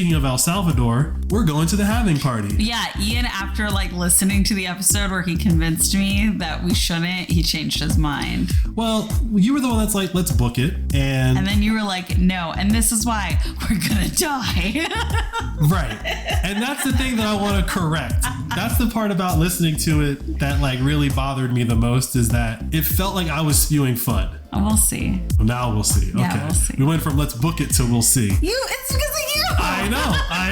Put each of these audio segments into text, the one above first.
speaking of El Salvador, we're going to the halving party. Yeah, Ian, after like listening to the episode where he convinced me that we shouldn't, he changed his mind. Well, you were the one that's like, let's book it. And then you were like, no, and this is why we're gonna die. Right. And that's the thing that I want to correct. That's the part about listening to it that like really bothered me the most, is that it felt like I was spewing fun. Oh, we'll see. Well, now we'll see. Yeah, okay. we'll see. We went from let's book it to we'll see. It's because of you. I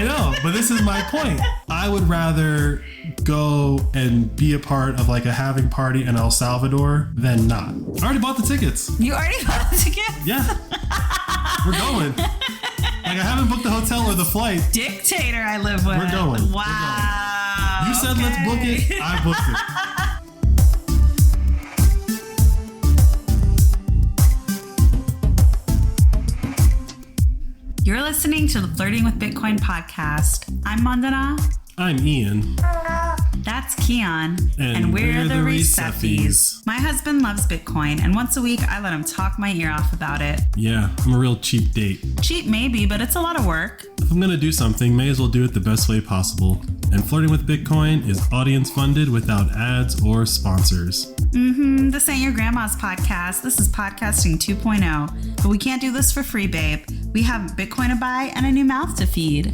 know. But this is my point. I would rather go and be a part of like a halving party in El Salvador than not. I already bought the tickets. You already bought the tickets? Yeah. We're going. Like, I haven't booked the hotel or the flight. Dictator I live with. We're going. Wow. You said let's book it. I booked it. You're listening to the Flirting with Bitcoin podcast. I'm Mandana. I'm Ian. That's Keon. And we're the Receffies. My husband loves Bitcoin, and once a week I let him talk my ear off about it. Yeah, I'm a real cheap date. Cheap maybe, but it's a lot of work. If I'm going to do something, may as well do it the best way possible. And Flirting with Bitcoin is audience funded without ads or sponsors. This ain't your grandma's podcast. This is podcasting 2.0. But we can't do this for free, babe. We have Bitcoin to buy and a new mouth to feed.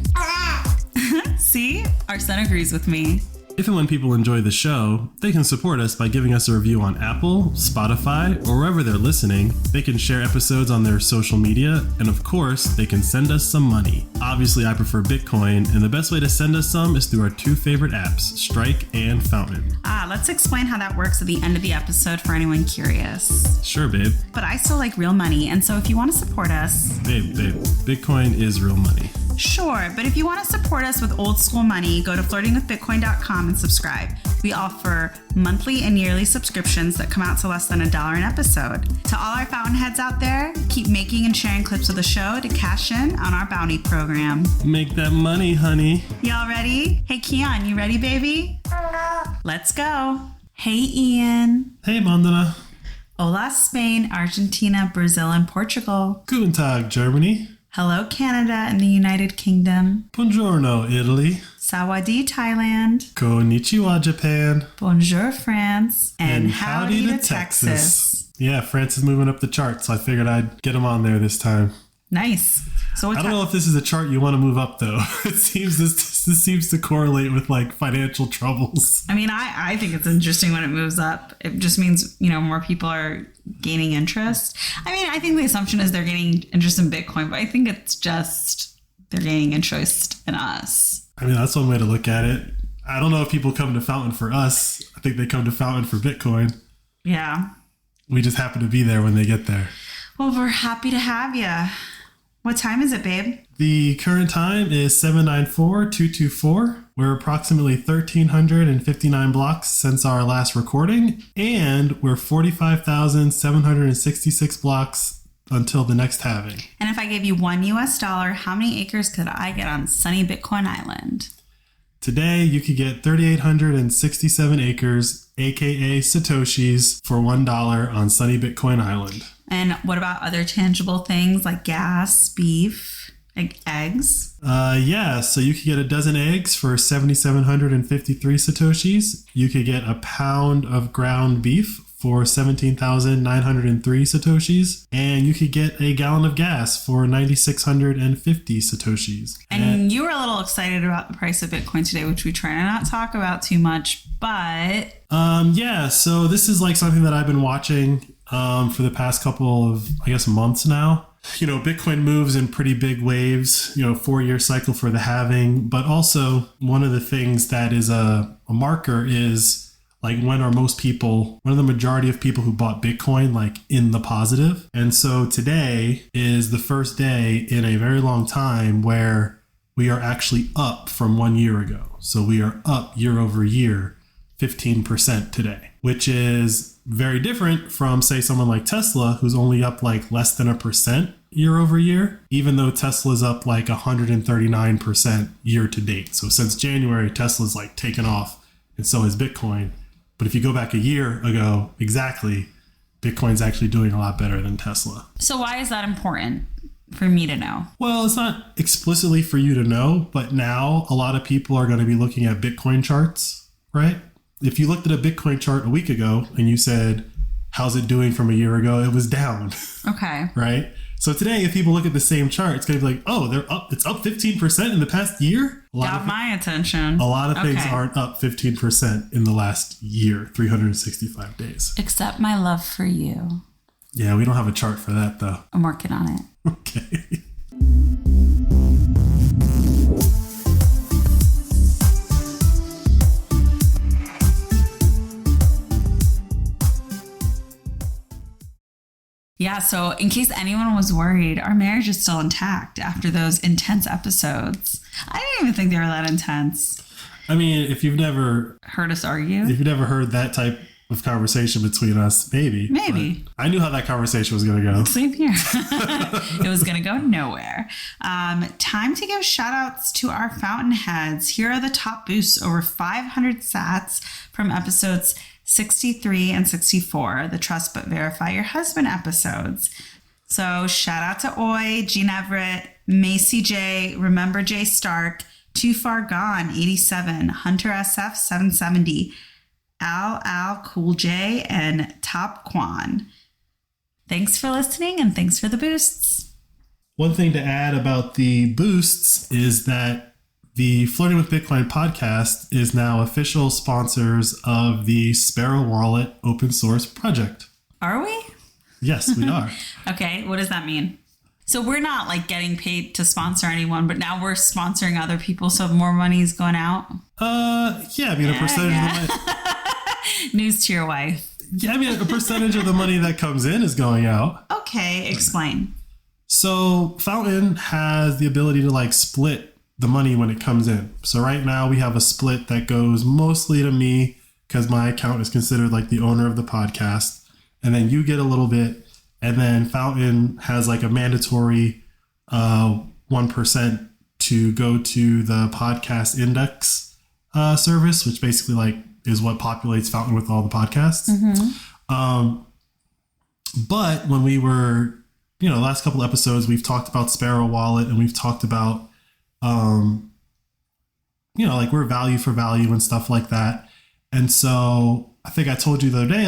See? Our son agrees with me. If and when people enjoy the show, they can support us by giving us a review on Apple, Spotify, or wherever they're listening. They can share episodes on their social media, and of course, they can send us some money. Obviously, I prefer Bitcoin, and the best way to send us some is through our two favorite apps, Strike and Fountain. Let's explain how that works at the end of the episode for anyone curious. Sure, babe. But I still like real money, and so if you want to support us... Babe, Bitcoin is real money. Sure, but if you want to support us with old school money, go to flirtingwithbitcoin.com and subscribe. We offer monthly and yearly subscriptions that come out to less than $1 an episode. To all our fountainheads out there, keep making and sharing clips of the show to cash in on our bounty program. Make that money, honey. Y'all ready? Hey, Keon, you ready, baby? Let's go. Hey, Ian. Hey, Mandana. Hola, Spain, Argentina, Brazil, and Portugal. Guten Tag, Germany. Hello, Canada and the United Kingdom. Buongiorno, Italy. Sawadee, Thailand. Konnichiwa, Japan. Bonjour, France. And howdy to Texas. Yeah, France is moving up the chart, so I figured I'd get them on there this time. Nice. So I don't know if this is a chart you want to move up, though. It seems this seems to correlate with like financial troubles. I mean, I think it's interesting when it moves up. It just means, more people are gaining interest. I mean, I think the assumption is they're gaining interest in Bitcoin, but I think it's just they're gaining interest in us. I mean, that's one way to look at it. I don't know if people come to Fountain for us. I think they come to Fountain for Bitcoin. Yeah. We just happen to be there when they get there. Well, we're happy to have you. What time is it, babe? The current time is 794-224. We're approximately 1,359 blocks since our last recording, and we're 45,766 blocks until the next halving. And if I gave you $1, how many acres could I get on sunny Bitcoin Island? Today, you could get 3,867 acres, aka Satoshis, for $1 on sunny Bitcoin Island. And what about other tangible things like gas, beef, eggs? Yeah, so you could get a dozen eggs for 7,753 Satoshis. You could get a pound of ground beef for 17,903 Satoshis. And you could get a gallon of gas for 9,650 Satoshis. And you were a little excited about the price of Bitcoin today, which we try to not talk about too much, but... Yeah, so this is like something that I've been watching for the past couple of, months now. Bitcoin moves in pretty big waves, 4-year cycle for the halving. But also one of the things that is a marker is like when are the majority of people who bought Bitcoin like in the positive. And so today is the first day in a very long time where we are actually up from 1 year ago. So we are up year over year 15% today, which is very different from, say, someone like Tesla, who's only up like less than 1% year over year, even though Tesla's up like 139% year to date. So since January, Tesla's like taken off, and so has Bitcoin. But if you go back a year ago, exactly, Bitcoin's actually doing a lot better than Tesla. So why is that important? for me to know? Well, it's not explicitly for you to know, but now a lot of people are going to be looking at Bitcoin charts, right? If you looked at a Bitcoin chart a week ago and you said, how's it doing from a year ago? It was down. Okay. Right? So today, if people look at the same chart, it's going to be like, oh, they're up. It's up 15% in the past year. Got my attention. A lot of things aren't up 15% in the last year, 365 days. Except my love for you. Yeah, we don't have a chart for that, though. I'm working on it. Okay. Yeah, so in case anyone was worried, our marriage is still intact after those intense episodes. I didn't even think they were that intense. I mean, if you've never heard us argue, if you've never heard that type of conversation between us, maybe. I knew how that conversation was going to go. Same here. It was going to go nowhere. Time to give shout outs to our fountainheads. Here are the top boosts, over 500 sats from episodes 63 and 64, the Trust But Verify Your Husband episodes. So shout out to Oi, Jean Everett, Macy J, Remember J Stark, Too Far Gone, 87, Hunter SF, 770, Al Cool J, and Top Quan. Thanks for listening and thanks for the boosts. One thing to add about the boosts is that the Flirting with Bitcoin podcast is now official sponsors of the Sparrow Wallet open source project. Are we? Yes, we are. Okay, what does that mean? So we're not like getting paid to sponsor anyone, but now we're sponsoring other people, so more money is going out? Yeah, I mean, a percentage of the money. News to your wife. Yeah, I mean, a percentage of the money that comes in is going out. Okay, explain. So Fountain has the ability to like split the money when it comes in. So right now we have a split that goes mostly to me because my account is considered like the owner of the podcast. And then you get a little bit. And then Fountain has like a mandatory 1% to go to the podcast index service, which basically like is what populates Fountain with all the podcasts. Mm-hmm. But when we were, the last couple episodes, we've talked about Sparrow Wallet and we've talked about like we're value for value and stuff like that. And so I think I told you the other day,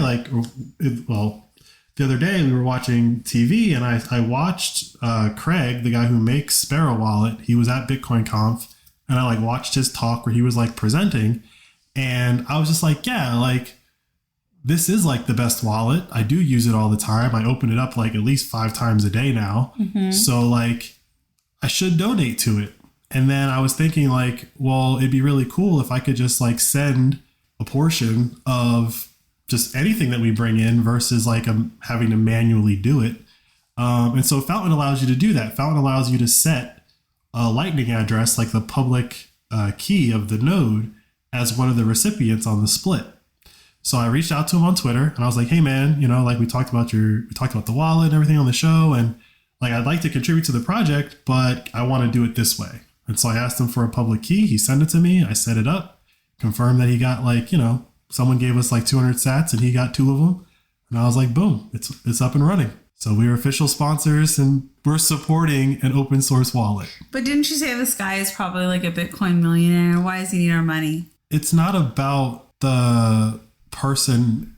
the other day we were watching TV and I watched Craig, the guy who makes Sparrow Wallet. He was at Bitcoin Conf and I like watched his talk where he was like presenting and I was just like, yeah, like this is like the best wallet. I do use it all the time. I open it up like at least 5 times a day now. Mm-hmm. So like I should donate to it. And then I was thinking like, well, it'd be really cool if I could just like send a portion of just anything that we bring in versus like having to manually do it. And so Fountain allows you to do that. Fountain allows you to set a Lightning address, like the public key of the node, as one of the recipients on the split. So I reached out to him on Twitter and I was like, hey man, like we talked about the wallet and everything on the show. And like, I'd like to contribute to the project, but I want to do it this way. And so I asked him for a public key. He sent it to me. I set it up, confirmed that he got like, someone gave us like 200 sats and he got 2 of them. And I was like, boom, it's up and running. So we are official sponsors and we're supporting an open source wallet. But didn't you say this guy is probably like a Bitcoin millionaire? Why does he need our money? It's not about the person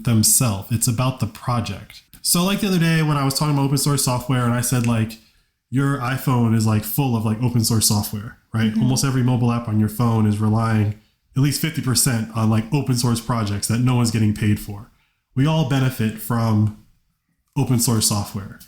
themselves. It's about the project. So like the other day when I was talking about open source software and I said like, your iPhone is like full of like open source software, right? Mm-hmm. Almost every mobile app on your phone is relying at least 50% on like open source projects that no one's getting paid for. We all benefit from open source software.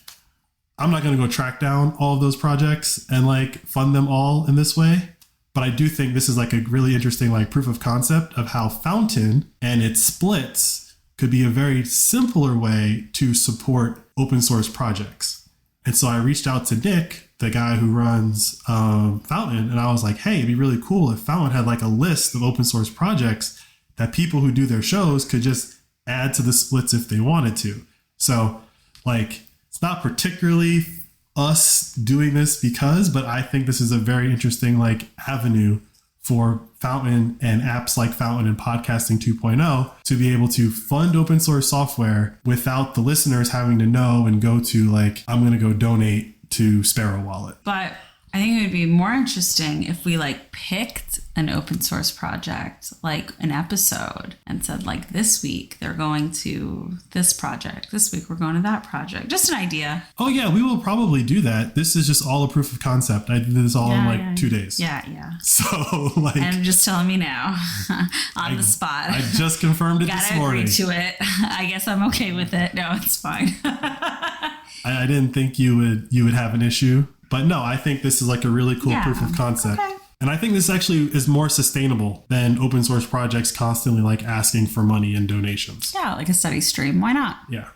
I'm not going to go track down all of those projects and like fund them all in this way. But I do think this is like a really interesting like proof of concept of how Fountain and its splits could be a very simpler way to support open source projects. And so I reached out to Nick, the guy who runs Fountain, and I was like, hey, it'd be really cool if Fountain had like a list of open source projects that people who do their shows could just add to the splits if they wanted to. So like, it's not particularly us doing this but I think this is a very interesting like avenue for Fountain and apps like Fountain and Podcasting 2.0 to be able to fund open source software without the listeners having to know and go to like, I'm going to go donate to Sparrow Wallet. But I think it would be more interesting if we like picked an open source project, like an episode, and said like this week they're going to this project, this week we're going to that project. Just an idea. Oh yeah, we will probably do that. This is just all a proof of concept. I did this all in 2 days. Yeah. So like, and just telling me now on the spot. I just confirmed it this morning. Gotta agree to it. I guess I'm okay with it. No, it's fine. I didn't think you would have an issue. But no, I think this is like a really cool proof of concept. Okay. And I think this actually is more sustainable than open source projects constantly like asking for money and donations. Yeah, like a steady stream. Why not? Yeah.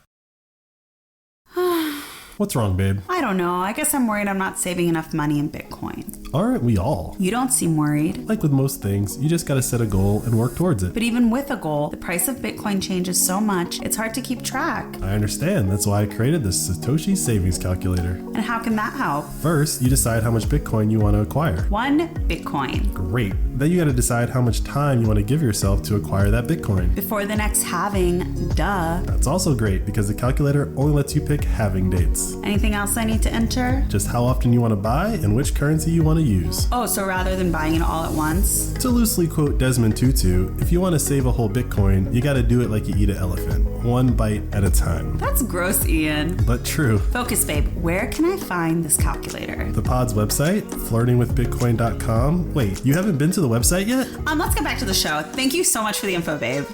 What's wrong, babe? I don't know. I guess I'm worried I'm not saving enough money in Bitcoin. Aren't we all? You don't seem worried. Like with most things, you just got to set a goal and work towards it. But even with a goal, the price of Bitcoin changes so much, it's hard to keep track. I understand. That's why I created this Satoshi Savings Calculator. And how can that help? First, you decide how much Bitcoin you want to acquire. 1 Bitcoin. Great. Then you got to decide how much time you want to give yourself to acquire that Bitcoin. Before the next halving, duh. That's also great because the calculator only lets you pick halving dates. Anything else I need to enter? Just how often you want to buy and which currency you want to use. Oh, so rather than buying it all at once? To loosely quote Desmond Tutu, if you want to save a whole Bitcoin, you got to do it like you eat an elephant, one bite at a time. That's gross, Ian. But true. Focus, babe. Where can I find this calculator? The pod's website, flirtingwithbitcoin.com. Wait, you haven't been to the website yet? Let's get back to the show. Thank you so much for the info, babe.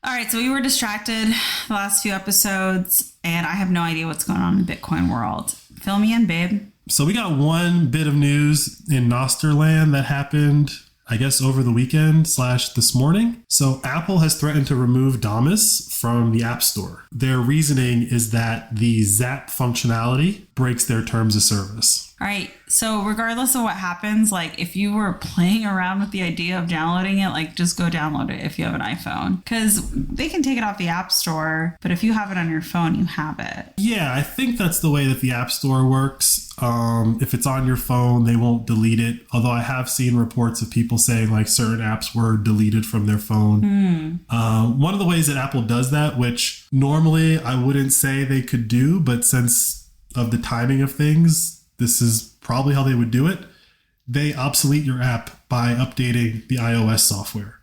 All right, so we were distracted the last few episodes, and I have no idea what's going on in the Bitcoin world. Fill me in, babe. So we got one bit of news in Nosterland that happened, I guess, over the weekend / this morning. So Apple has threatened to remove Damus from the App Store. Their reasoning is that the Zap functionality breaks their terms of service. All right. So regardless of what happens, like if you were playing around with the idea of downloading it, like just go download it if you have an iPhone, because they can take it off the App Store. But if you have it on your phone, you have it. Yeah, I think that's the way that the App Store works. If it's on your phone, they won't delete it. Although I have seen reports of people saying like certain apps were deleted from their phone. One of the ways that Apple does that, which normally I wouldn't say they could do, but since of the timing of things, this is probably how they would do it. They obsolete your app by updating the iOS software.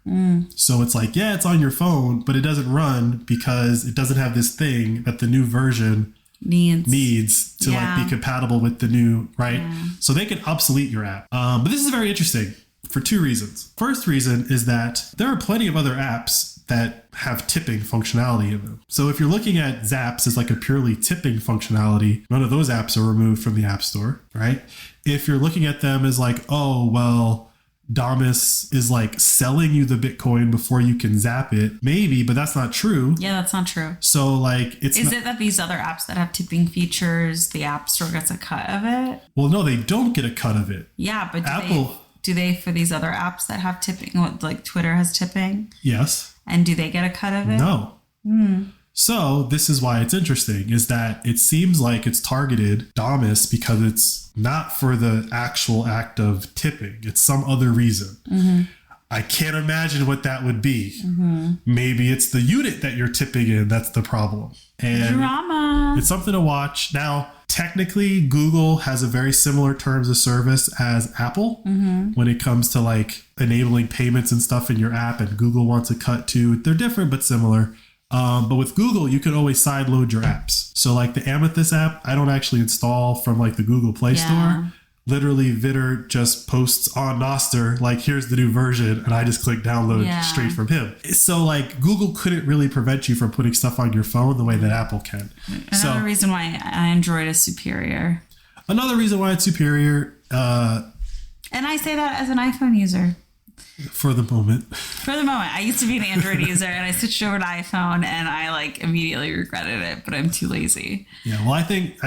So it's like, yeah, it's on your phone, but it doesn't run because it doesn't have this thing that the new version needs to like be compatible with the new, right? So they can obsolete your app. But this is very interesting for 2 reasons. First reason is that there are plenty of other apps that have tipping functionality in them. So if you're looking at Zaps as like a purely tipping functionality, none of those apps are removed from the App Store, right? If you're looking at them as like, oh, well, Damus is like selling you the Bitcoin before you can zap it, maybe, but that's not true. Yeah, that's not true. So like, it that these other apps that have tipping features, the App Store gets a cut of it? Well, no, they don't get a cut of it. Yeah, but do they for these other apps that have tipping, like Twitter has tipping? Yes. And do they get a cut of it? No. So this is why it's interesting, is that it seems like it's targeted Damus because it's not for the actual act of tipping. It's some other reason. I can't imagine what that would be. Maybe it's the unit that you're tipping in that's the problem. And drama. It's something to watch. Now, technically, Google has a very similar terms of service as Apple when it comes to like enabling payments and stuff in your app, and Google wants a cut too. They're different but similar. But with Google, you can always sideload your apps. So like the Amethyst app, I don't actually install from like the Google Play Store. Literally, Vitter just posts on Noster, like, here's the new version, and I just click download straight from him. So, like, Google couldn't really prevent you from putting stuff on your phone the way that Apple can. Another reason why Android is superior. Another reason why it's superior. And I say that as an iPhone user. For the moment. For the moment. I used to be an Android user, and I switched over to iPhone, and I, like, immediately regretted it, but I'm too lazy. Yeah, well, I think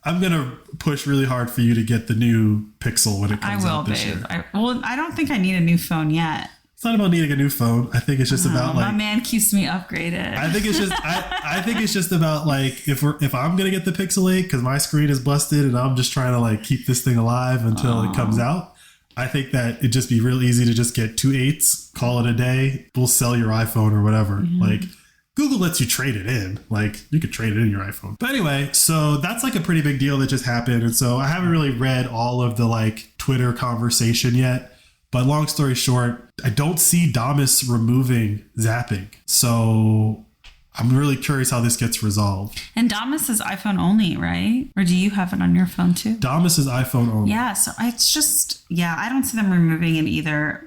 I'm going to push really hard for you to get the new Pixel when it comes out this year. I don't think I need a new phone yet. It's not about needing a new phone. I think it's just about like... My man keeps me upgraded. I think it's just I think it's just about like if I'm going to get the Pixel 8 because my screen is busted and I'm just trying to like keep this thing alive until it comes out. I think that it'd just be real easy to just get 2 8s, call it a day. We'll sell your iPhone or whatever. Mm-hmm. Like Google lets you trade it in. Like you could trade it in your iPhone. But anyway, so that's like a pretty big deal that just happened. And so I haven't really read all of the like Twitter conversation yet. But long story short, I don't see Damus removing zapping. So I'm really curious how this gets resolved. And Damus is iPhone only, right? Or do you have it on your phone too? Damus is iPhone only. Yeah, so it's just, I don't see them removing it either.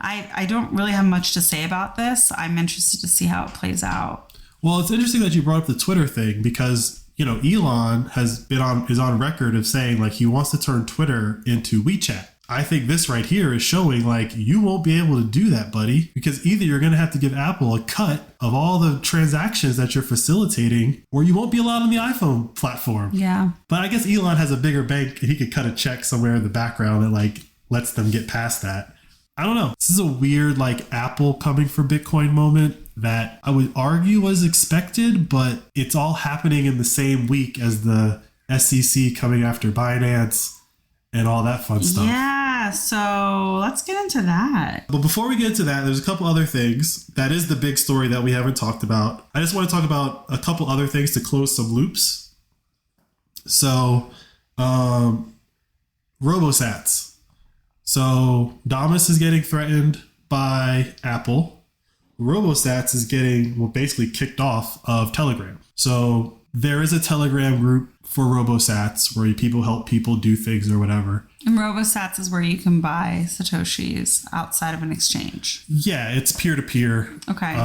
I don't really have much to say about this. I'm interested to see how it plays out. Well, it's interesting that you brought up the Twitter thing because, Elon is on record of saying like he wants to turn Twitter into WeChat. I think this right here is showing like you won't be able to do that, buddy, because either you're going to have to give Apple a cut of all the transactions that you're facilitating or you won't be allowed on the iPhone platform. Yeah. But I guess Elon has a bigger bank and he could cut a check somewhere in the background that like lets them get past that. I don't know. This is a weird like Apple coming for Bitcoin moment that I would argue was expected, but it's all happening in the same week as the SEC coming after BYEnance and all that fun stuff. Yeah, so let's get into that. But before we get into that, there's a couple other things. That is the big story that we haven't talked about. I just want to talk about a couple other things to close some loops. So, RoboSats. So, Damus is getting threatened by Apple. RoboSats is getting, basically kicked off of Telegram. So, there is a Telegram group for RoboSats where people help people do things or whatever. And RoboSats is where you can buy Satoshis outside of an exchange. Yeah, it's peer-to-peer. Okay.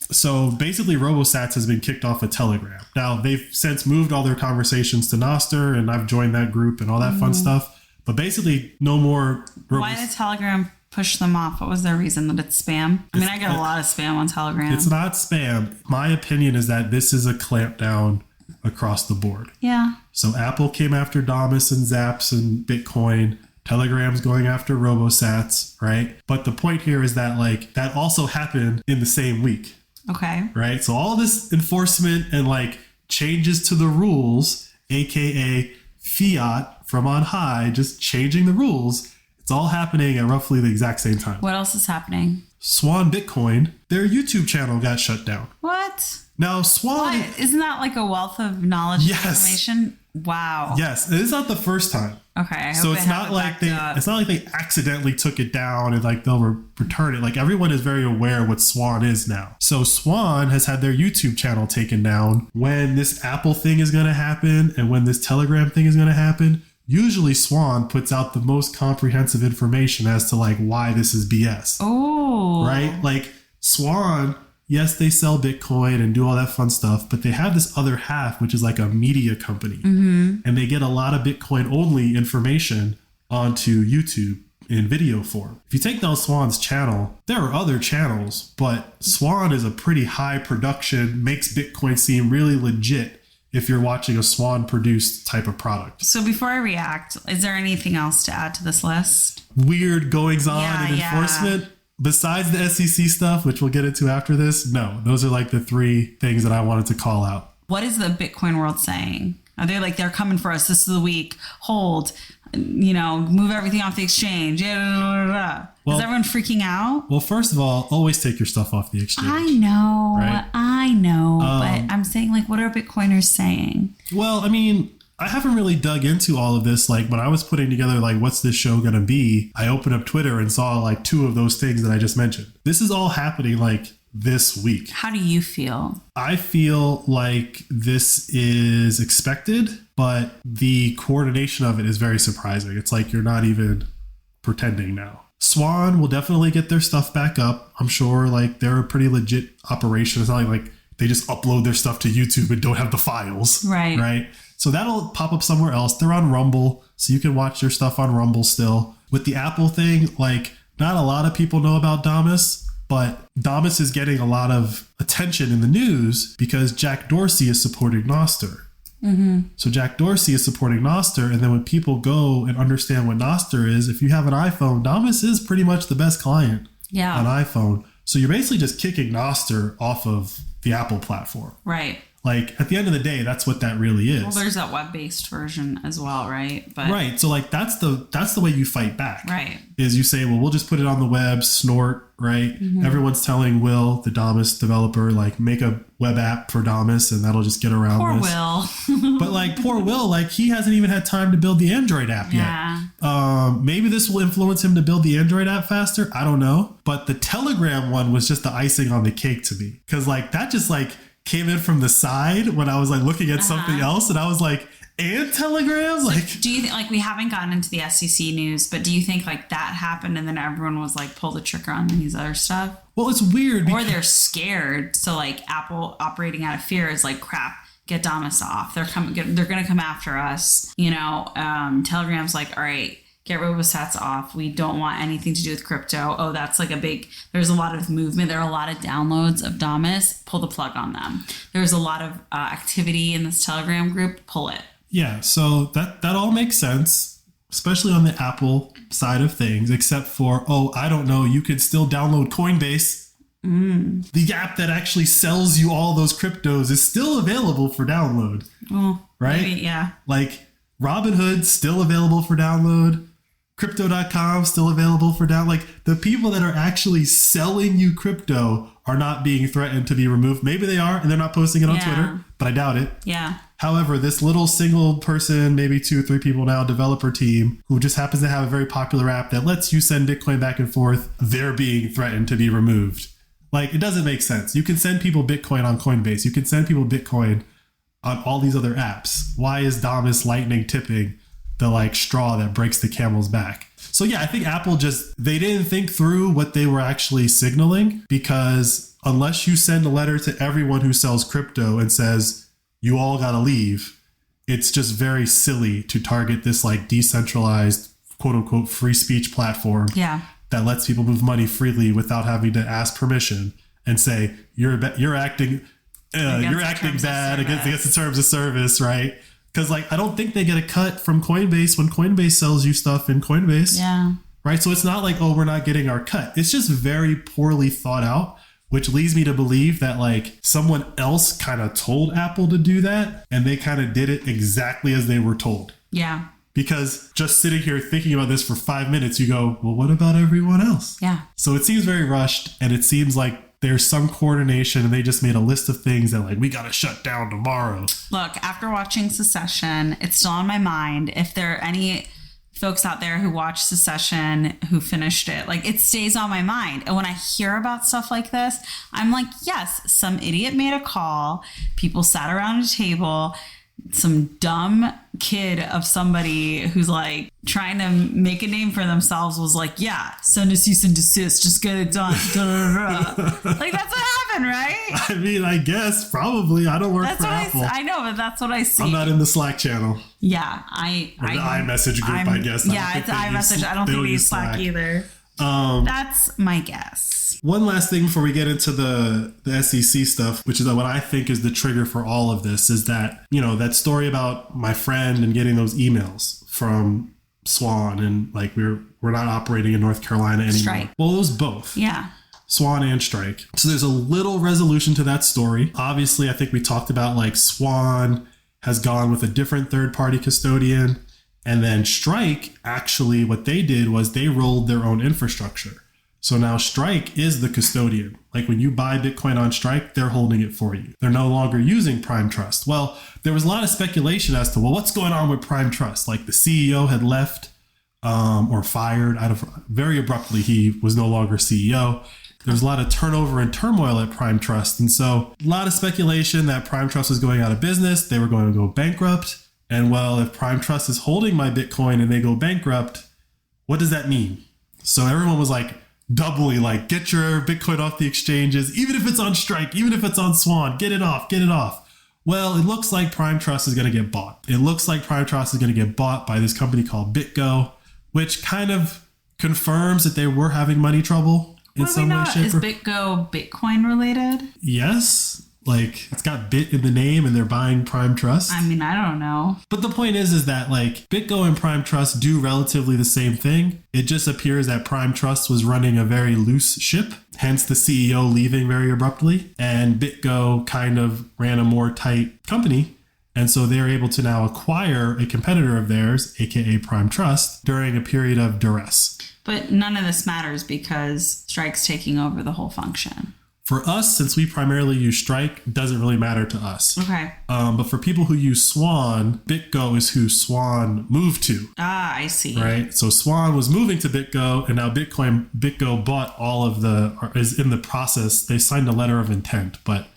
So basically RoboSats has been kicked off of Telegram. Now they've since moved all their conversations to Nostr and I've joined that group and all that fun stuff. But basically no more Why did Telegram push them off? What was their reason? That it's spam? I mean, I get a lot of spam on Telegram. It's not spam. My opinion is that this is a clampdown across the board. Yeah. So Apple came after Damus and Zaps and Bitcoin. Telegram's going after RoboSats, right? But the point here is that like that also happened in the same week. Okay. Right? So all this enforcement and like changes to the rules, aka fiat from on high, just changing the rules, it's all happening at roughly the exact same time. What else is happening? Swan Bitcoin, their YouTube channel got shut down. What? Now, Swan... What? Isn't that like a wealth of knowledge and information? Wow. Yes, it is not the first time. Okay. So it's not like they accidentally took it down and like they'll return it. Like everyone is very aware what Swan is now. So Swan has had their YouTube channel taken down. When this Apple thing is going to happen and when this Telegram thing is going to happen, usually Swan puts out the most comprehensive information as to like why this is BS. Oh. Right? Like Swan, yes, they sell Bitcoin and do all that fun stuff, but they have this other half, which is like a media company. Mm-hmm. And they get a lot of Bitcoin only information onto YouTube in video form. If you take down Swan's channel, there are other channels, but Swan is a pretty high production, makes Bitcoin seem really legit if you're watching a Swan produced type of product. So before I react, is there anything else to add to this list? Weird goings on and enforcement? Besides the SEC stuff, which we'll get into after this, no. Those are like the 3 things that I wanted to call out. What is the Bitcoin world saying? Are they like, they're coming for us, this is the week, hold, move everything off the exchange. Is everyone freaking out? Well, first of all, always take your stuff off the exchange. I know, right? But I'm saying like, what are Bitcoiners saying? Well, I mean, I haven't really dug into all of this. Like when I was putting together, like, what's this show going to be? I opened up Twitter and saw like 2 of those things that I just mentioned. This is all happening like this week. How do you feel? I feel like this is expected, but the coordination of it is very surprising. It's like you're not even pretending now. Swan will definitely get their stuff back up. I'm sure like they're a pretty legit operation. It's not like they just upload their stuff to YouTube and don't have the files. Right. Right. So that'll pop up somewhere else. They're on Rumble, so you can watch their stuff on Rumble still. With the Apple thing, like not a lot of people know about Damus, but Damus is getting a lot of attention in the news because Jack Dorsey is supporting Nostr. Mm-hmm. So Jack Dorsey is supporting Nostr, and then when people go and understand what Nostr is, if you have an iPhone, Damus is pretty much the best client on iPhone. So you're basically just kicking Nostr off of the Apple platform. Right. Like, at the end of the day, that's what that really is. Well, there's that web-based version as well, right? But right. So, like, that's the way you fight back. Right. Is you say, well, we'll just put it on the web, snort, right? Mm-hmm. Everyone's telling Will, the Damus developer, like, make a web app for Damus, and that'll just get around poor this. Will. But, like, poor Will, like, he hasn't even had time to build the Android app yet. Maybe this will influence him to build the Android app faster. I don't know. But the Telegram one was just the icing on the cake to me. Because, like, that just, like, came in from the side when I was like looking at something else, and I was like, and Telegram? So like, do you think, like, we haven't gotten into the SEC news, but do you think like that happened and then everyone was like, pull the trigger on these other stuff? Well, it's weird. Or they're scared. So like Apple operating out of fear is like, crap, get Damus off. They're going to come after us. You know, Telegram's like, all right, get RoboSats off. We don't want anything to do with crypto. Oh, that's like there's a lot of movement. There are a lot of downloads of Damus. Pull the plug on them. There's a lot of activity in this Telegram group. Pull it. Yeah. So that all makes sense, especially on the Apple side of things, except for, I don't know, you could still download Coinbase. The app that actually sells you all those cryptos is still available for download. Well, right? Maybe, yeah. Like Robinhood's still available for download. Crypto.com still available for down. Like, the people that are actually selling you crypto are not being threatened to be removed. Maybe they are, and they're not posting it on Twitter, but I doubt it. Yeah. However, this little single person, maybe 2 or 3 people now, developer team, who just happens to have a very popular app that lets you send Bitcoin back and forth, they're being threatened to be removed. Like, it doesn't make sense. You can send people Bitcoin on Coinbase. You can send people Bitcoin on all these other apps. Why is Damus Lightning tipping the like straw that breaks the camel's back? So yeah, I think Apple they didn't think through what they were actually signaling, because unless you send a letter to everyone who sells crypto and says, you all got to leave, it's just very silly to target this like decentralized, quote unquote, free speech platform that lets people move money freely without having to ask permission and say, you're acting bad against the terms of service, right? Because, like, I don't think they get a cut from Coinbase when Coinbase sells you stuff in Coinbase. Yeah. Right? So it's not like, we're not getting our cut. It's just very poorly thought out, which leads me to believe that, like, someone else kind of told Apple to do that, and they kind of did it exactly as they were told. Yeah. Because just sitting here thinking about this for 5 minutes, you go, well, what about everyone else? Yeah. So it seems very rushed, and it seems like there's some coordination, and they just made a list of things that, like, we got to shut down tomorrow. Look, after watching Secession, it's still on my mind. If there are any folks out there who watched Secession, who finished it, like, it stays on my mind. And when I hear about stuff like this, I'm like, yes, some idiot made a call. People sat around a table. Some dumb kid of somebody who's like trying to make a name for themselves was like, yeah, send a cease and desist, just get it done. Like, that's what happened, right? I mean, I guess probably. I don't work for Apple. I know, but that's what I see. I'm not in the Slack channel. Yeah, the iMessage group, I guess. Yeah, it's iMessage. I don't think they use Slack either. That's my guess. One last thing before we get into the SEC stuff, which is what I think is the trigger for all of this, is that, that story about my friend and getting those emails from Swan, and like we're not operating in North Carolina anymore. Strike. Well, it was both. Yeah. Swan and Strike. So there's a little resolution to that story. Obviously, I think we talked about like Swan has gone with a different third-party custodian. And then Strike, actually, what they did was they rolled their own infrastructure. So now Strike is the custodian. Like when you buy Bitcoin on Strike, they're holding it for you. They're no longer using Prime Trust. Well, there was a lot of speculation as to, what's going on with Prime Trust? Like the CEO had left or fired very abruptly. He was no longer CEO. There's a lot of turnover and turmoil at Prime Trust. And so a lot of speculation that Prime Trust was going out of business. They were going to go bankrupt. And well, if Prime Trust is holding my Bitcoin and they go bankrupt, what does that mean? So everyone was like doubly like, get your Bitcoin off the exchanges, even if it's on Strike, even if it's on Swan, get it off. Well, it looks like Prime Trust is going to get bought. It looks like Prime Trust is going to get bought by this company called BitGo, which kind of confirms that they were having money trouble in some way, shape, Is BitGo Bitcoin related? Yes. Like, it's got bit in the name and they're buying Prime Trust. I mean, I don't know. But the point is that like BitGo and Prime Trust do relatively the same thing. It just appears that Prime Trust was running a very loose ship, hence the CEO leaving very abruptly. And BitGo kind of ran a more tight company. And so they're able to now acquire a competitor of theirs, aka Prime Trust, during a period of duress. But none of this matters because Strike's taking over the whole function. For us, since we primarily use Strike, it doesn't really matter to us. Okay. But for people who use Swan, BitGo is who Swan moved to. Ah, I see. Right? So Swan was moving to BitGo, and now BitGo bought all of is in the process. They signed a letter of intent, but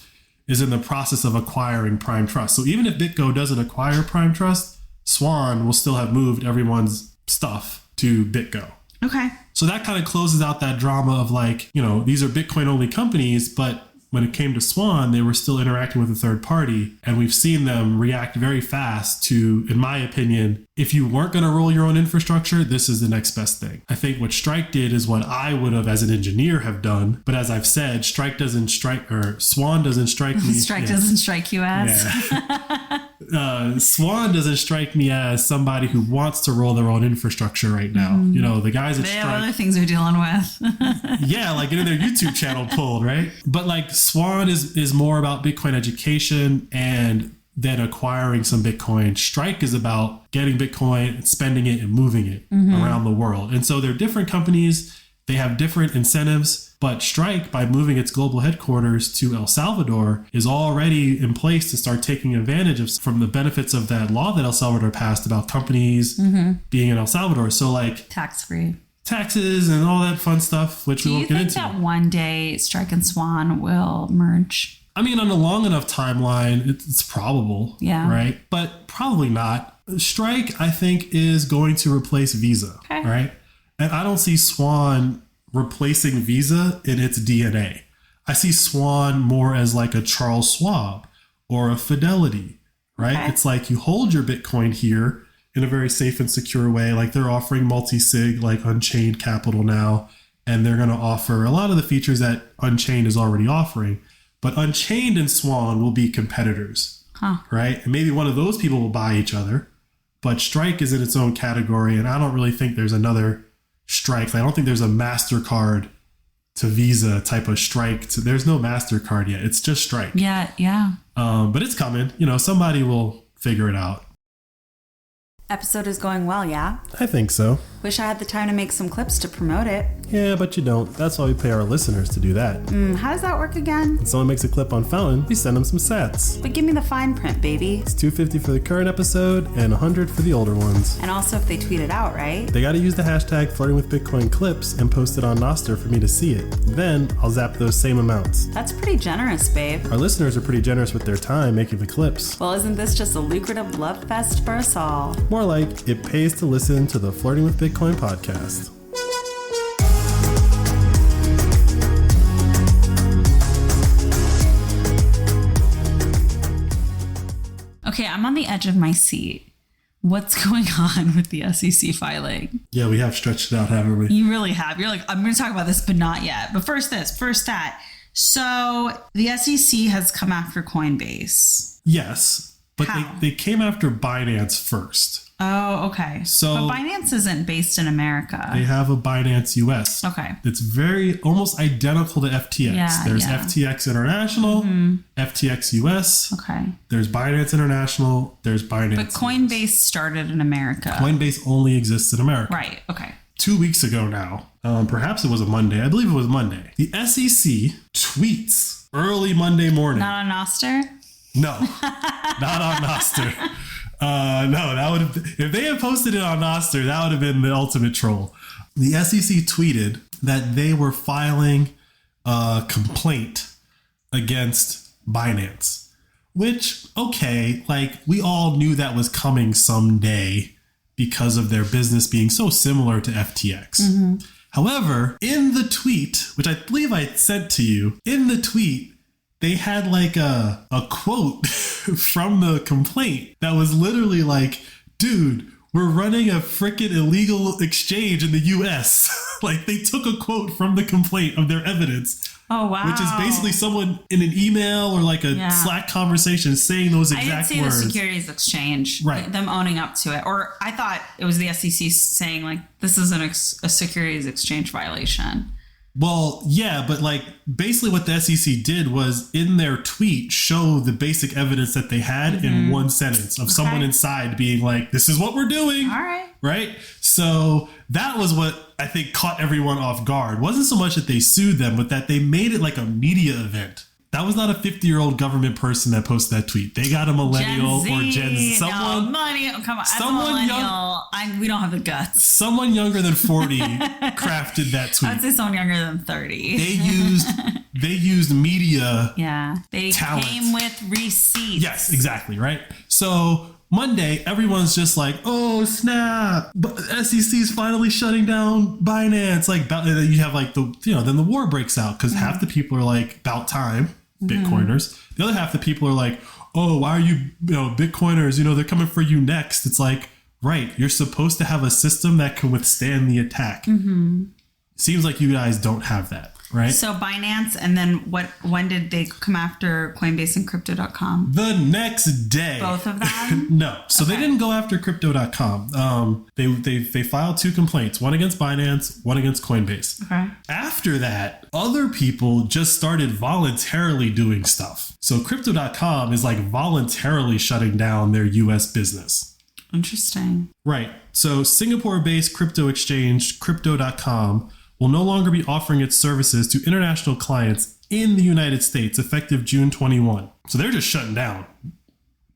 is in the process of acquiring Prime Trust. So even if BitGo doesn't acquire Prime Trust, Swan will still have moved everyone's stuff to BitGo. Okay. So that kind of closes out that drama of like, these are Bitcoin only companies, but when it came to Swan, they were still interacting with a third party. And we've seen them react very fast to, in my opinion, if you weren't going to roll your own infrastructure, this is the next best thing. I think what Strike did is what I would have as an engineer have done. But as I've said, Swan doesn't strike me. Strike doesn't strike you as. Yeah. Swan doesn't strike me as somebody who wants to roll their own infrastructure right now. The guys at They Strike. have other things they're dealing with. Yeah, like getting their YouTube channel pulled, right? But like Swan is more about Bitcoin education and then acquiring some Bitcoin. Strike is about getting Bitcoin, spending it, and moving it around the world. And so they're different companies. They have different incentives. But Strike, by moving its global headquarters to El Salvador, is already in place to start taking advantage from the benefits of that law that El Salvador passed about companies being in El Salvador. So like tax-free. Taxes and all that fun stuff, which we won't get into. Do you think that one day Strike and Swan will merge? I mean, on a long enough timeline, it's probable, right? But probably not. Strike, I think, is going to replace Visa, right? And I don't see Swan replacing Visa in its DNA. I see Swan more as like a Charles Schwab or a Fidelity, right? Okay. It's like you hold your Bitcoin here in a very safe and secure way. Like they're offering multi-sig, like Unchained Capital now, and they're going to offer a lot of the features that Unchained is already offering. But Unchained and Swan will be competitors, right? And maybe one of those people will buy each other. But Strike is in its own category, and I don't really think there's another Strike. I don't think there's a MasterCard to Visa type of Strike. There's no MasterCard yet. It's just Strike. Yeah. But it's coming. Somebody will figure it out. Episode is going well, yeah? I think so. Wish I had the time to make some clips to promote it. Yeah, but you don't. That's why we pay our listeners to do that. How does that work again? When someone makes a clip on Fountain, we send them some sats. But give me the fine print, baby. It's $2.50 for the current episode and $100 for the older ones. And also if they tweet it out, right? They gotta use the hashtag #flirtingwithbitcoinclips and post it on Nostr for me to see it. Then I'll zap those same amounts. That's pretty generous, babe. Our listeners are pretty generous with their time making the clips. Well, isn't this just a lucrative love fest for us all? More like, it pays to listen to the Flirting with Bitcoin podcast. Okay, I'm on the edge of my seat. What's going on with the SEC filing? Yeah, we have stretched it out, haven't we? You really have. You're like, I'm going to talk about this, but not yet. But first that. So the SEC has come after Coinbase. Yes, but How? they came after Binance first. Oh, okay. So but Binance isn't based in America. They have a Binance US. Okay. It's very almost identical to FTX. There's FTX International, FTX US. Okay. There's Binance International. There's Binance. But Coinbase started in America. Coinbase only exists in America. Right. Okay. 2 weeks ago now, perhaps it was a Monday. I believe it was Monday. The SEC tweets early Monday morning. Not on Nostr? No, not on Nostr. No, that would have, if they had posted it on Nostr, that would have been the ultimate troll. The SEC tweeted that they were filing a complaint against Binance, which, okay, like we all knew that was coming someday because of their business being so similar to FTX. However, in the tweet, which I believe I sent to you, in the tweet, they had like a quote from the complaint that was literally like, dude, we're running a freaking illegal exchange in the US. Like they took a quote from the complaint of their evidence. Oh, wow. Which is basically someone in an email or like a Slack conversation saying those exact words. I did see the securities exchange. Right. Them owning up to it. Or I thought it was the SEC saying like, this is a securities exchange violation. Well, yeah, but like basically what the SEC did was in their tweet show the basic evidence that they had in one sentence of someone inside being like, this is what we're doing. All right. Right. So that was what I think caught everyone off guard. Wasn't so much that they sued them, but that they made it like a media event. That was not a 50-year-old government person that posted that tweet. They got a millennial or Gen Z. Someone, no, come on. Someone young. We don't have the guts. Someone younger than 40 crafted that tweet. I'd say someone younger than 30. They used media. Yeah. They talent. Came with receipts. Yes, exactly. Right. So Monday, everyone's just like, oh, snap. But SEC's finally shutting down BYEnance. Like, you have like then the war breaks out because half the people are like, about time, Bitcoiners. The other half the people are like, oh, why are you Bitcoiners? They're coming for you next. It's like, right. You're supposed to have a system that can withstand the attack. Seems like you guys don't have that. Right. So BYEnance, and then when did they come after Coinbase and Crypto.com? The next day. Both of them? No. So they didn't go after Crypto.com. They filed 2 complaints, one against BYEnance, one against Coinbase. Okay. After that, other people just started voluntarily doing stuff. So Crypto.com is like voluntarily shutting down their US business. Interesting. Right. So Singapore-based crypto exchange Crypto.com will no longer be offering its services to international clients in the United States effective June 21. So they're just shutting down.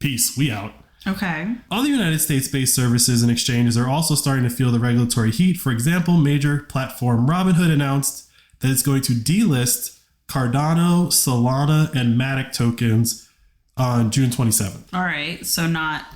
Peace. We out. Okay. Other United States-based services and exchanges are also starting to feel the regulatory heat. For example, major platform Robinhood announced that it's going to delist Cardano, Solana, and Matic tokens on June 27th. All right. So not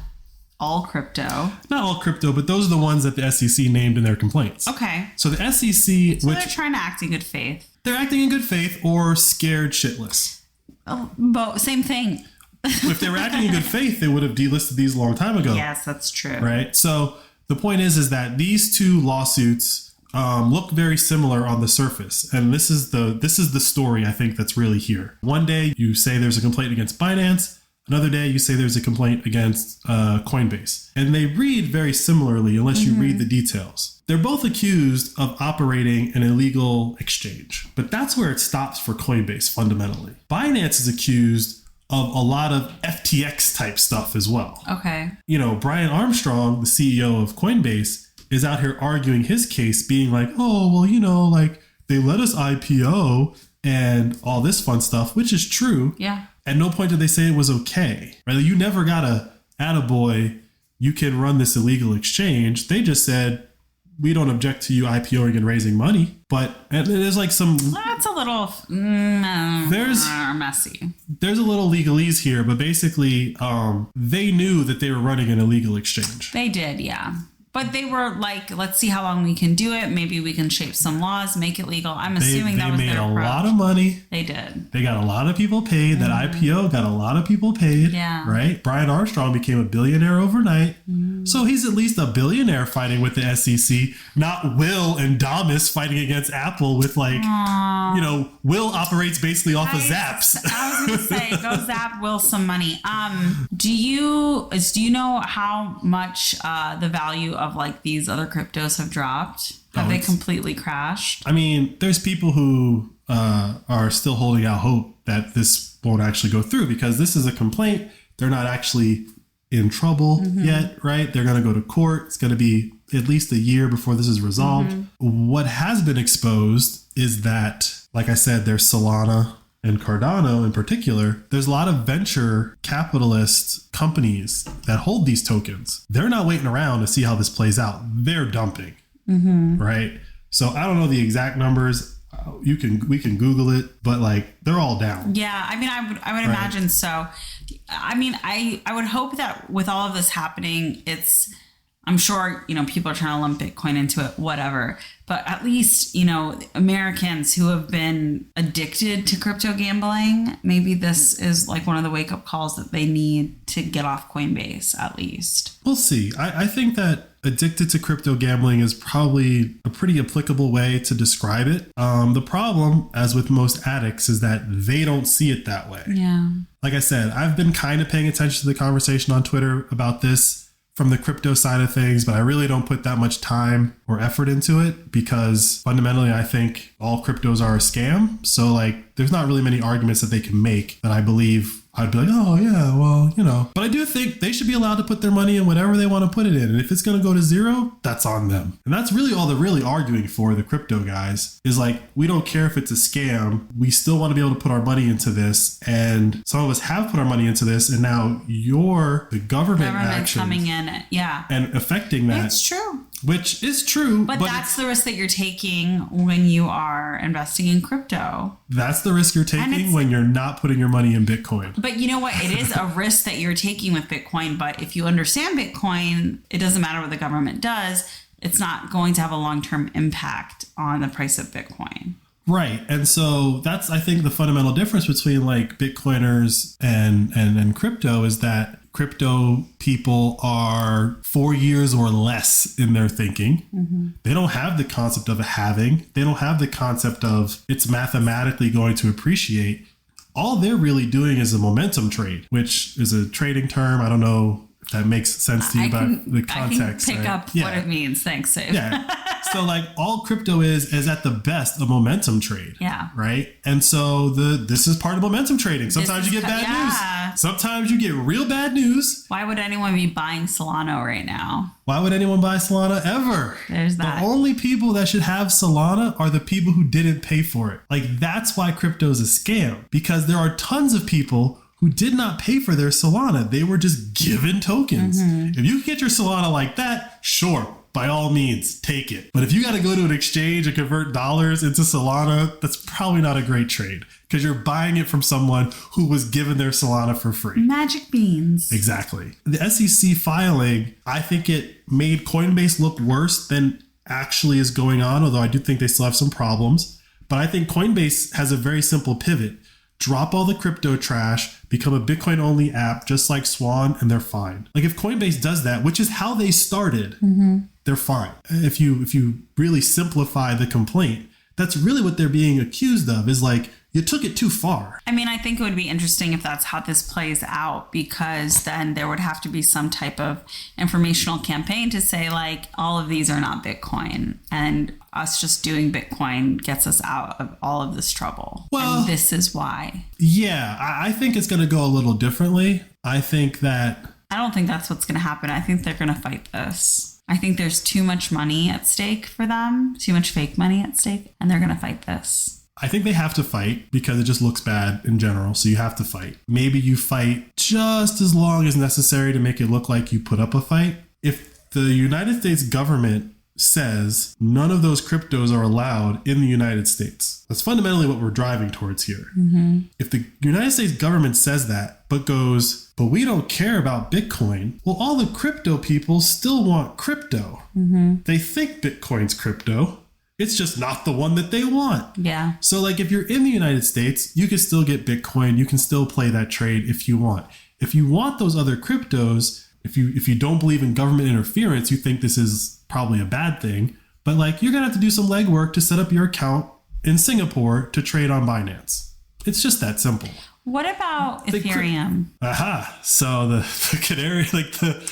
all crypto. Not all crypto, but those are the ones that the SEC named in their complaints. Okay. So the SEC... So they're trying to act in good faith. They're acting in good faith or scared shitless. Oh, both. Same thing. If they were acting in good faith, they would have delisted these a long time ago. Yes, that's true. Right? So the point is that these 2 lawsuits look very similar on the surface. And this is the story, I think, that's really here. One day you say there's a complaint against BYEnance. Another day, you say there's a complaint against Coinbase. And they read very similarly unless you read the details. They're both accused of operating an illegal exchange. But that's where it stops for Coinbase fundamentally. BYEnance is accused of a lot of FTX type stuff as well. Okay. Brian Armstrong, the CEO of Coinbase, is out here arguing his case, being like, oh, well, like they let us IPO and all this fun stuff, which is true. Yeah. At no point did they say it was okay. Right? You never got a attaboy, you can run this illegal exchange. They just said, we don't object to you IPOing and raising money. But there's like some... That's a little messy. There's a little legalese here, but basically they knew that they were running an illegal exchange. They did, yeah. But they were like, let's see how long we can do it. Maybe we can shape some laws, make it legal. I'm assuming that was their approach. They made a lot of money. They did. They got a lot of people paid. That IPO got a lot of people paid. Yeah. Right? Brian Armstrong became a billionaire overnight. So he's at least a billionaire fighting with the SEC, not Will and Damas fighting against Apple with like, Will operates basically off of Zaps. I was going to say, go Zap Will some money. Do you know how much the value of like these other cryptos have dropped? Have they completely crashed? I mean, there's people who are still holding out hope that this won't actually go through because this is a complaint. They're not actually in trouble yet, right? They're going to go to court. It's going to be at least a year before this is resolved. What has been exposed is that, like I said, there's Solana and Cardano in particular. There's a lot of venture capitalist companies that hold these tokens. They're not waiting around to see how this plays out. They're dumping, right? So I don't know the exact numbers. We can Google it, but like they're all down. Yeah, I mean, I would imagine so. I mean, I would hope that with all of this happening, I'm sure, people are trying to lump Bitcoin into it, whatever. But at least, Americans who have been addicted to crypto gambling, maybe this is like one of the wake up calls that they need to get off Coinbase, at least. We'll see. I think that addicted to crypto gambling is probably a pretty applicable way to describe it. The problem, as with most addicts, is that they don't see it that way. Yeah. Like I said, I've been kind of paying attention to the conversation on Twitter about this from the crypto side of things, but I really don't put that much time or effort into it because fundamentally I think all cryptos are a scam. So like there's not really many arguments that they can make that I believe I'd be like, oh yeah, well, you know. But I do think they should be allowed to put their money in whatever they want to put it in. And if it's going to go to zero, that's on them. And that's really all they're really arguing for, the crypto guys, is like, we don't care if it's a scam. We still want to be able to put our money into this. And some of us have put our money into this. And now the government action coming in, yeah, and affecting that. It's true. Which is true. But that's the risk that you're taking when you are investing in crypto. That's the risk you're taking when you're not putting your money in Bitcoin. But you know what? It is a risk that you're taking with Bitcoin. But if you understand Bitcoin, it doesn't matter what the government does. It's not going to have a long-term impact on the price of Bitcoin. Right. And so that's, I think, the fundamental difference between like Bitcoiners and crypto is that crypto people are 4 years or less in their thinking. Mm-hmm. They don't have the concept of a halving. They don't have the concept of it's mathematically going to appreciate. All they're really doing is a momentum trade, which is a trading term. I don't know if that makes sense to you, but the context. I can pick up what it means. Thanks, Dave. Yeah. So like all crypto is at the best a momentum trade. Yeah. Right. And so this is part of momentum trading. Sometimes you get bad news. Sometimes you get real bad news. Why would anyone be buying Solana right now? Why would anyone buy Solana ever? There's that. The only people that should have Solana are the people who didn't pay for it. Like that's why crypto is a scam, because there are tons of people who did not pay for their Solana. They were just given tokens. Mm-hmm. If you get your Solana like that, sure, by all means, take it. But if you got to go to an exchange and convert dollars into Solana, that's probably not a great trade because you're buying it from someone who was given their Solana for free. Magic beans. Exactly. The SEC filing, I think it made Coinbase look worse than actually is going on, although I do think they still have some problems. But I think Coinbase has a very simple pivot. Drop all the crypto trash, become a Bitcoin only app just like Swan, and they're fine. Like if Coinbase does that, which is how they started, they're fine. If you really simplify the complaint, that's really what they're being accused of, is like you took it too far. I mean, I think it would be interesting if that's how this plays out, because then there would have to be some type of informational campaign to say like all of these are not Bitcoin, and us just doing Bitcoin gets us out of all of this trouble. Well, and this is why. Yeah, I think it's going to go a little differently. I don't think that's what's going to happen. I think they're going to fight this. I think there's too much money at stake for them, too much fake money at stake, and they're going to fight this. I think they have to fight because it just looks bad in general. So you have to fight. Maybe you fight just as long as necessary to make it look like you put up a fight. If the United States government says none of those cryptos are allowed in the United States, that's fundamentally what we're driving towards here. Mm-hmm. If the United States government says that, but goes, but we don't care about Bitcoin, well, all the crypto people still want crypto. Mm-hmm. They think Bitcoin's crypto. It's just not the one that they want. Yeah. So like if you're in the United States, you can still get Bitcoin. You can still play that trade if you want. If you want those other cryptos, if you don't believe in government interference, you think this is probably a bad thing. But like you're going to have to do some legwork to set up your account in Singapore to trade on BYEnance. It's just that simple. What about Ethereum? So the canary, like the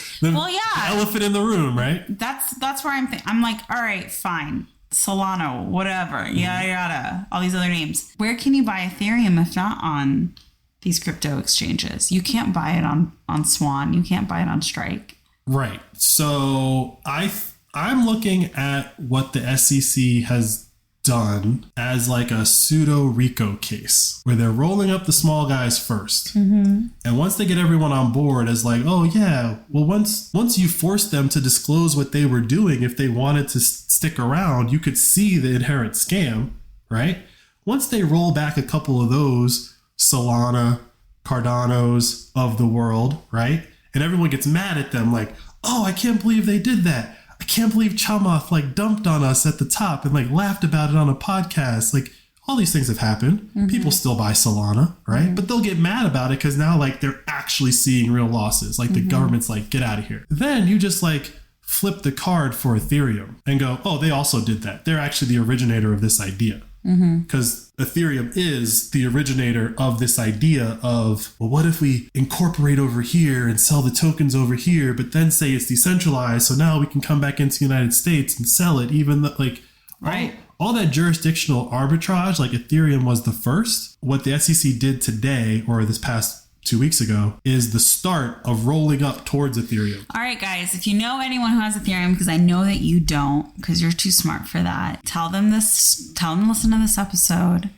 elephant in the room, right? That's where I'm like, all right, fine. Solana, whatever, yada yada, all these other names. Where can you buy Ethereum if not on these crypto exchanges? You can't buy it on Swan. You can't buy it on Strike. Right. So I'm looking at what the SEC has done as like a pseudo RICO case where they're rolling up the small guys first. Mm-hmm. And once they get everyone on board as like, oh yeah, well, once you force them to disclose what they were doing, if they wanted to stick around, you could see the inherent scam, right? Once they roll back a couple of those Solana, Cardanos of the world, right? And everyone gets mad at them like, oh, I can't believe they did that. I can't believe Chamath like dumped on us at the top and like laughed about it on a podcast. Like all these things have happened. Mm-hmm. People still buy Solana, right? Mm-hmm. But they'll get mad about it because now like they're actually seeing real losses. Like the government's like, get out of here. Then you just like flip the card for Ethereum and go, oh, they also did that. They're actually the originator of this idea. Because Ethereum is the originator of this idea of, well, what if we incorporate over here and sell the tokens over here, but then say it's decentralized, so now we can come back into the United States and sell it, even though, like, right. All that jurisdictional arbitrage, like Ethereum was the first. What the SEC did today, or this past 2 weeks ago, is the start of rolling up towards Ethereum. All right, guys, if you know anyone who has Ethereum, because I know that you don't, because you're too smart for that, tell them to listen to this episode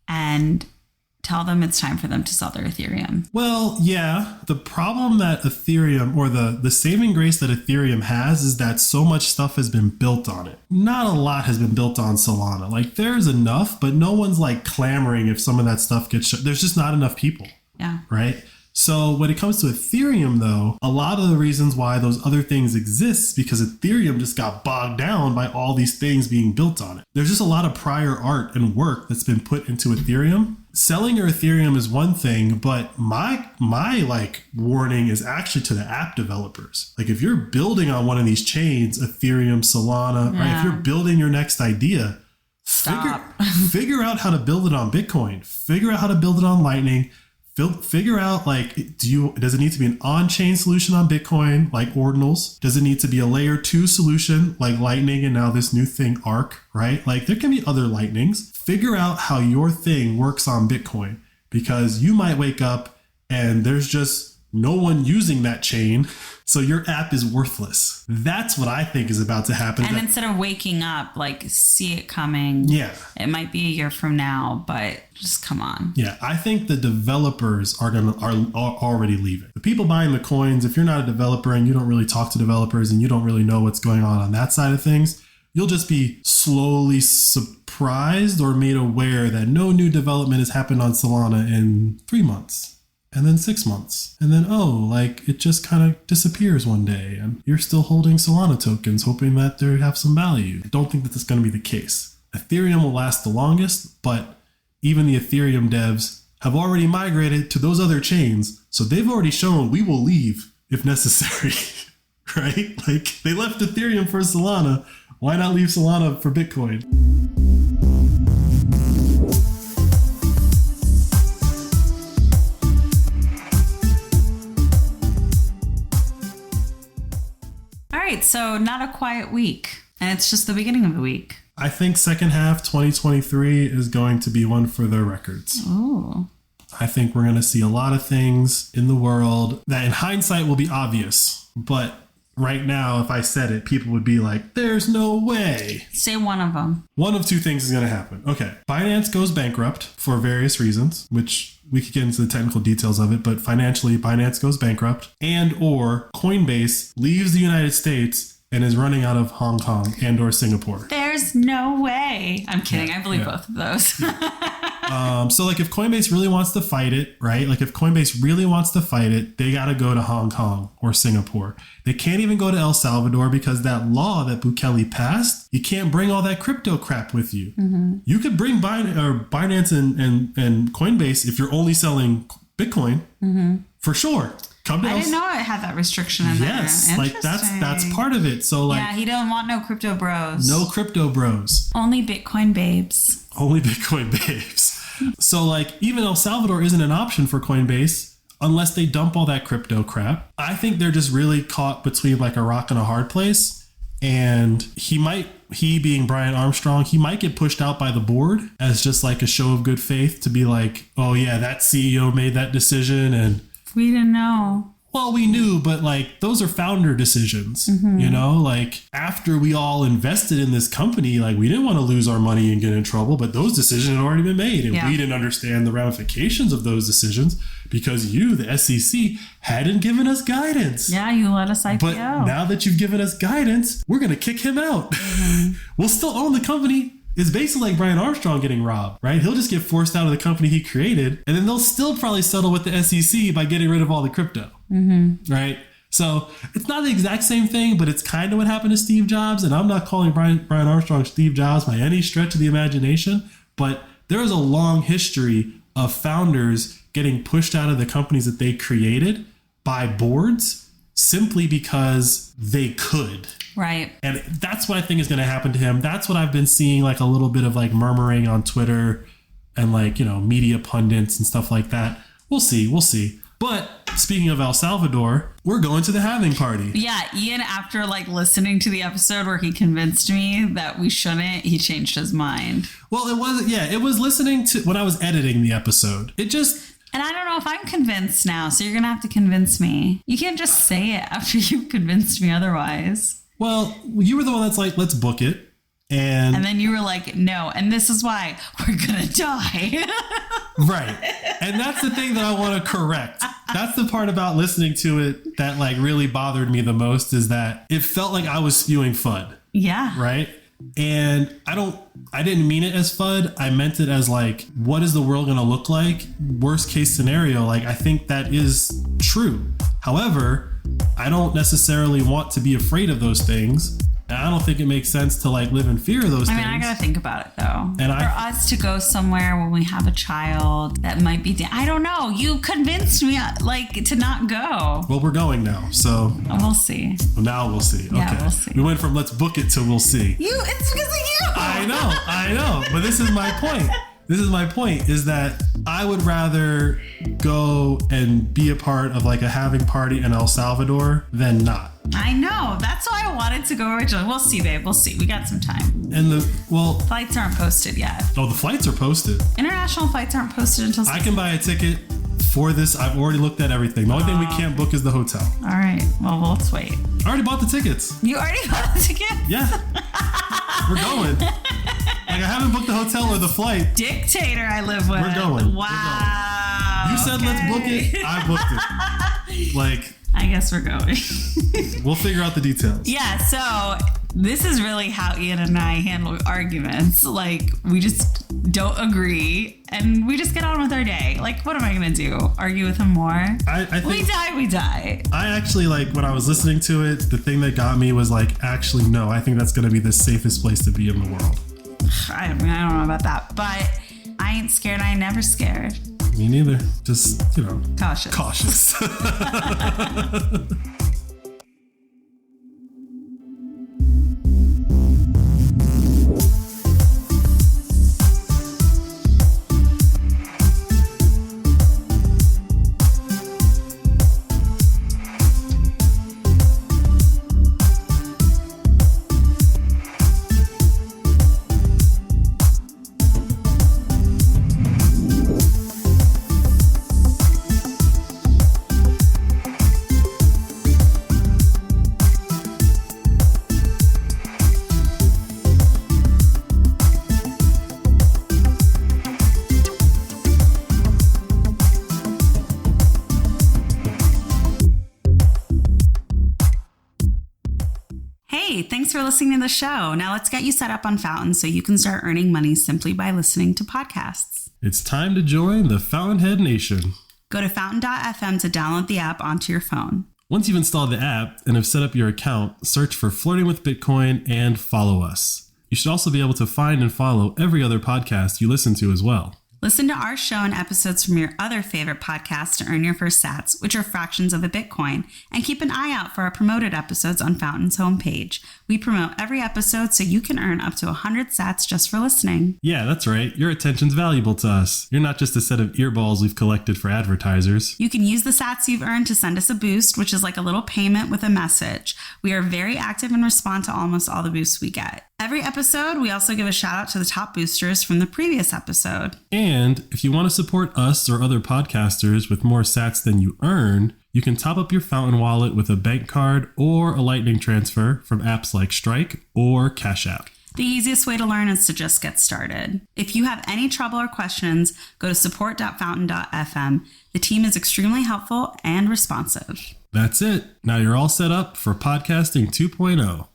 and tell them it's time for them to sell their Ethereum. Well, yeah, the problem that Ethereum, or the saving grace that Ethereum has, is that so much stuff has been built on it. Not a lot has been built on Solana. Like, there's enough, but no one's like clamoring if some of that stuff gets shut. There's just not enough people. Yeah. Right? So when it comes to Ethereum, though, a lot of the reasons why those other things exist because Ethereum just got bogged down by all these things being built on it. There's just a lot of prior art and work that's been put into Ethereum. Selling your Ethereum is one thing, but my like warning is actually to the app developers. Like, if you're building on one of these chains, Ethereum, Solana, right? If you're building your next idea, figure out how to build it on Bitcoin. Figure out how to build it on Lightning. Figure out, like, does it need to be an on-chain solution on Bitcoin, like ordinals? Does it need to be a layer 2 solution, like Lightning and now this new thing, Arc, right? Like, there can be other Lightnings. Figure out how your thing works on Bitcoin, because you might wake up and there's just no one using that chain, so your app is worthless. That's what I think is about to happen. And instead of waking up, like, see it coming. Yeah. It might be a year from now, but just come on. Yeah, I think the developers are already leaving. The people buying the coins, if you're not a developer and you don't really talk to developers and you don't really know what's going on that side of things, you'll just be slowly surprised or made aware that no new development has happened on Solana in 3 months. And then 6 months. And then, like, it just kind of disappears one day. And you're still holding Solana tokens, hoping that they have some value. I don't think that that's going to be the case. Ethereum will last the longest, but even the Ethereum devs have already migrated to those other chains. So they've already shown we will leave if necessary, right? Like, they left Ethereum for Solana. Why not leave Solana for Bitcoin? So not a quiet week, and it's just the beginning of the week. I think second half 2023 is going to be one for the records. Ooh. I think we're going to see a lot of things in the world that in hindsight will be obvious, but right now, if I said it, people would be like, there's no way. Say one of them. One of two things is going to happen. Okay. BYEnance goes bankrupt for various reasons, which we could get into the technical details of it, but financially, BYEnance goes bankrupt, and or Coinbase leaves the United States and is running out of Hong Kong and or Singapore. There's no way. I'm kidding. I believe both of those. So like if Coinbase really wants to fight it, right? Like if Coinbase really wants to fight it, they got to go to Hong Kong or Singapore. They can't even go to El Salvador because that law that Bukele passed, you can't bring all that crypto crap with you. Mm-hmm. You could bring BYEnance and Coinbase if you're only selling Bitcoin, for sure. I didn't know it had that restriction in there. Yes, like that's part of it. So like, yeah, he don't want no crypto bros. No crypto bros. Only Bitcoin babes. Only Bitcoin babes. So like, even El Salvador isn't an option for Coinbase unless they dump all that crypto crap. I think they're just really caught between like a rock and a hard place. And he being Brian Armstrong, he might get pushed out by the board as just like a show of good faith to be like, oh yeah, that CEO made that decision and we didn't know. Well, we knew, but like those are founder decisions, you know, like after we all invested in this company, like we didn't want to lose our money and get in trouble, but those decisions had already been made and we didn't understand the ramifications of those decisions because you, the SEC, hadn't given us guidance. Yeah, you let us IPO. But now that you've given us guidance, we're going to kick him out. We'll still own the company. It's basically like Brian Armstrong getting robbed, right? He'll just get forced out of the company he created, and then they'll still probably settle with the SEC by getting rid of all the crypto, right? So it's not the exact same thing, but it's kind of what happened to Steve Jobs. And I'm not calling Brian Armstrong Steve Jobs by any stretch of the imagination, but there is a long history of founders getting pushed out of the companies that they created by boards simply because they could. Right. And that's what I think is going to happen to him. That's what I've been seeing, like a little bit of like murmuring on Twitter and like, you know, media pundits and stuff like that. We'll see. But speaking of El Salvador, we're going to the halving party. Yeah, Ian, after like listening to the episode where he convinced me that we shouldn't, he changed his mind. Well, it was listening to when I was editing the episode. And I don't know if I'm convinced now, so you're going to have to convince me. You can't just say it after you've convinced me otherwise. Well, you were the one that's like, let's book it. And then you were like, no, and this is why we're going to die. Right. And that's the thing that I want to correct. That's the part about listening to it that like really bothered me the most, is that it felt like I was spewing FUD. Yeah. Right. And I didn't mean it as FUD. I meant it as like, what is the world going to look like? Worst case scenario. Like, I think that is true. However, I don't necessarily want to be afraid of those things. And I don't think it makes sense to like live in fear of those things. I got to think about it though. And for us to go somewhere when we have a child that might be, I don't know. You convinced me like to not go. Well, we're going now. So we'll see. Now we'll see. Yeah, okay. We'll see. We went from let's book it to we'll see. It's because of you. I know. But this is my point. Is that I would rather go and be a part of like a halving party in El Salvador than not. I know. That's why I wanted to go originally. We'll see, babe. We'll see. We got some time. And flights aren't posted yet. Oh, the flights are posted. International flights aren't posted until... I can buy a ticket for this. I've already looked at everything. The only thing we can't book is the hotel. All right. Well, let's wait. I already bought the tickets. You already bought the ticket? Yeah. We're going. Like, I haven't booked the hotel or the flight. Dictator I live with. We're going. Wow. You said let's book it. I booked it. Like... I guess we're going. We'll figure out the details. Yeah, so this is really how Ian and I handle arguments. Like, we just don't agree and we just get on with our day. Like, what am I going to do? Argue with him more? I think we die. I actually, like, when I was listening to it, the thing that got me was like, actually, no, I think that's going to be the safest place to be in the world. I don't know about that, but I ain't scared. I ain't never scared. Me neither. Just, cautious. Thanks for listening to the show. Now let's get you set up on Fountain so you can start earning money simply by listening to podcasts. It's time to join the Fountainhead Nation. Go to fountain.fm to download the app onto your phone. Once you've installed the app and have set up your account, search for Flirting with Bitcoin and follow us. You should also be able to find and follow every other podcast you listen to as well. Listen to our show and episodes from your other favorite podcasts to earn your first sats, which are fractions of a Bitcoin. And keep an eye out for our promoted episodes on Fountain's homepage. We promote every episode so you can earn up to 100 sats just for listening. Yeah, that's right. Your attention's valuable to us. You're not just a set of earballs we've collected for advertisers. You can use the sats you've earned to send us a boost, which is like a little payment with a message. We are very active and respond to almost all the boosts we get. Every episode, we also give a shout out to the top boosters from the previous episode. And if you want to support us or other podcasters with more sats than you earn, you can top up your Fountain wallet with a bank card or a Lightning transfer from apps like Strike or Cash App. The easiest way to learn is to just get started. If you have any trouble or questions, go to support.fountain.fm. The team is extremely helpful and responsive. That's it. Now you're all set up for podcasting 2.0.